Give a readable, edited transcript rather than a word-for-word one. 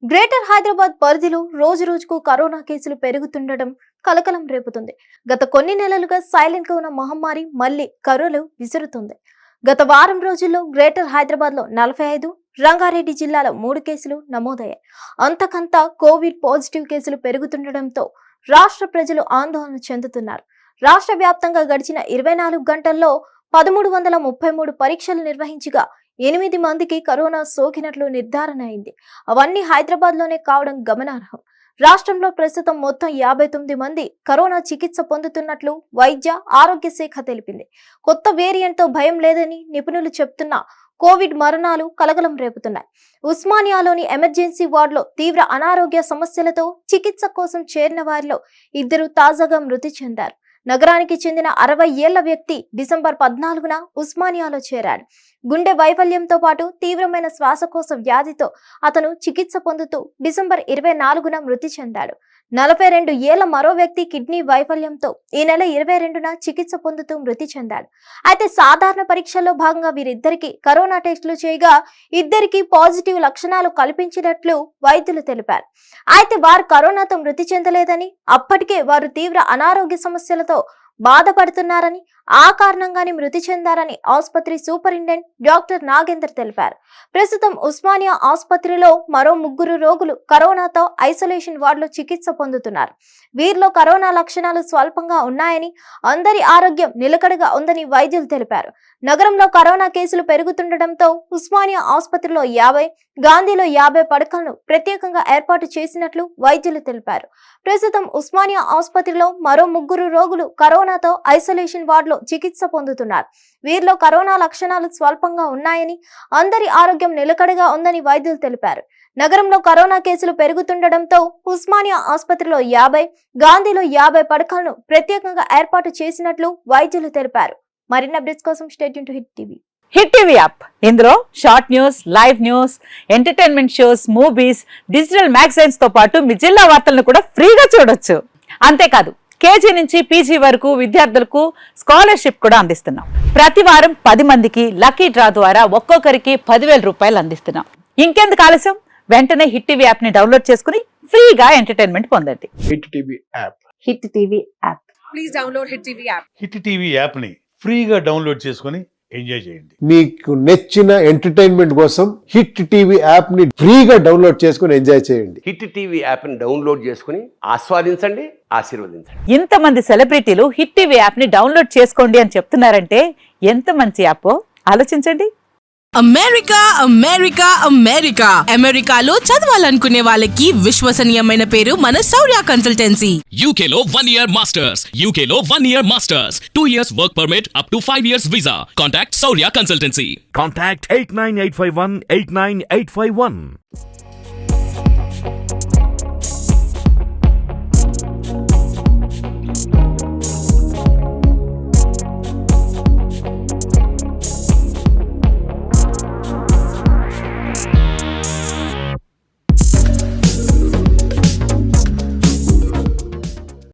Greater Hyderabad పరిధిలో రోజు రోజుకు కరోనా కేసులు పెరుగుతుండటం కలకలం రేపుతుంది. గత కొన్ని నెలలుగా సైలెంట్ గా ఉన్న మహమ్మారి మళ్లీ కరువులు విసురుతుంది. గత వారం రోజుల్లో గ్రేటర్ హైదరాబాద్ లో 45, రంగారెడ్డి జిల్లాలో 3 కేసులు నమోదయ్యాయి. అంతకంతా కోవిడ్ పాజిటివ్ కేసులు పెరుగుతుండటంతో రాష్ట్ర ప్రజలు ఆందోళన చెందుతున్నారు. రాష్ట్ర వ్యాప్తంగా గడిచిన 24 గంటల్లో 1333 పరీక్షలు నిర్వహించగా 8 మందికి కరోనా సోకినట్లు నిర్ధారణ అయింది. అవన్నీ హైదరాబాద్ లోనే కావడం గమనార్హం. రాష్ట్రంలో ప్రస్తుతం మొత్తం 59 మంది కరోనా చికిత్స పొందుతున్నట్లు వైద్య ఆరోగ్య శాఖ తెలిపింది. కొత్త వేరియంట్ తో భయం లేదని నిపుణులు చెప్తున్నా కోవిడ్ మరణాలు కలకలం రేపుతున్నాయి. ఉస్మానియాలోని ఎమర్జెన్సీ వార్డులో తీవ్ర అనారోగ్య సమస్యలతో చికిత్స కోసం చేరిన వారిలో 2 తాజాగా మృతి చెందారు. నగరానికి చెందిన 60 ఏళ్ల వ్యక్తి డిసెంబర్ 14న ఉస్మానియాలో చేరాడు. గుండె వైఫల్యంతో పాటు తీవ్రమైన శ్వాసకోశ వ్యాధితో అతను చికిత్స పొందుతూ డిసెంబర్ 24న మృతి చెందాడు. 42 ఏళ్ల మరో వ్యక్తి కిడ్నీ వైఫల్యంతో ఈ నెల 22న చికిత్స పొందుతూ మృతి చెందాడు. అయితే సాధారణ పరీక్షల్లో భాగంగా వీరిద్దరికి కరోనా టెస్టులు చేయగా 2కి పాజిటివ్ లక్షణాలు కల్పించినట్లు వైద్యులు తెలిపారు. అయితే వారు కరోనాతో మృతి చెందలేదని, అప్పటికే వారు తీవ్ర అనారోగ్య సమస్యలతో బాధపడుతున్నారని, ఆ కారణంగానే మృతి చెందారని ఆసుపత్రి సూపరింటెండెంట్ డాక్టర్ నాగేందర్ తెలిపారు. ప్రస్తుతం ఉస్మానియా ఆసుపత్రిలో మరో 3 రోగులు కరోనాతో ఐసోలేషన్ వార్డులో చికిత్స పొందుతున్నారు. వీరిలో కరోనా లక్షణాలు స్వల్పంగా ఉన్నాయని, అందరి ఆరోగ్యం నిలకడగా ఉందని వైద్యులు తెలిపారు. నగరంలో కరోనా కేసులు పెరుగుతుండటంతో ఉస్మానియా ఆసుపత్రిలో 50, గాంధీలో 50 పడకలను ప్రత్యేకంగా ఏర్పాటు చేసినట్లు వైద్యులు తెలిపారు. ప్రస్తుతం ఉస్మానియా ఆసుపత్రిలో మరో 3 రోగులు కరోనాతో ఐసోలేషన్ వార్డులో చికిత్స పొందుతున్నారు. వీరిలో కరోనా లక్షణాలు స్వల్పంగా ఉన్నాయని, అందరి ఆరోగ్యం నిలకడగా ఉందని వైద్యులు తెలిపారు. నగరంలో కరోనా కేసులు పెరుగుతుండటంతో ఉస్మానియా ఆసుపత్రిలో 50, గాంధీలో 50 పడకలను ప్రత్యేకంగా ఏర్పాటు చేసినట్లు వైద్యులు తెలిపారు. మరిన్ని అప్డేట్స్ కోసం stay tune to hit TV. Hit TV app ఇందులో short news, live news, entertainment shows, movies, digital magazines తో పాటు మీ జిల్లా వార్తలను కూడా ఫ్రీగా చూడొచ్చు. అంతేకాదు కేజీ నుంచి పీజీ వరకు విద్యార్థులకు స్కాలర్షిప్ కూడా అందిస్తున్నాం. ప్రతి వారం 10 మందికి లక్కీ డ్రా ద్వారా ఒక్కొక్కరికి 10,000 రూపాయలు అందిస్తున్నాం. ఇంకెందుకు ఆలస్యం, వెంటనే హిట్ టీవీ యాప్ ని డౌన్లోడ్ చేసుకుని ఫ్రీగా ఎంటర్టైన్మెంట్ పొందండి. Hit TV app. Hit TV app. Please download hit TV app. Hit TV app ని ఫ్రీగా డౌన్లోడ్ చేసుకుని ఎంజాయ్ చేయండి. మీకు నచ్చిన ఎంటర్టైన్మెంట్ కోసం హిట్ టీవీ యాప్ ని ఫ్రీగా డౌన్లోడ్ చేసుకుని ఎంజాయ్ చేయండి. హిట్ టీవీ యాప్ ని డౌన్లోడ్ చేసుకుని ఆస్వాదించండి, ఆశీర్వదించండి. ఇంతమంది సెలబ్రిటీలు హిట్ టీవీ యాప్ ని డౌన్లోడ్ చేసుకోండి అని చెప్తున్నారంటే ఎంత మంచి యాప్ ఆలోచించండి. అమెరికా అమెరికా అమెరికా అమెరికాలో చదవాలనుకునే వాళ్ళకి విశ్వసనీయమైన పేరు మన శౌర్య కన్సల్టెన్సీ. UK లో 1 year masters. UK లో 1 year masters. 2 years work permit up to 5 years visa. Contact Saurya Consultancy. Contact 89851 89851.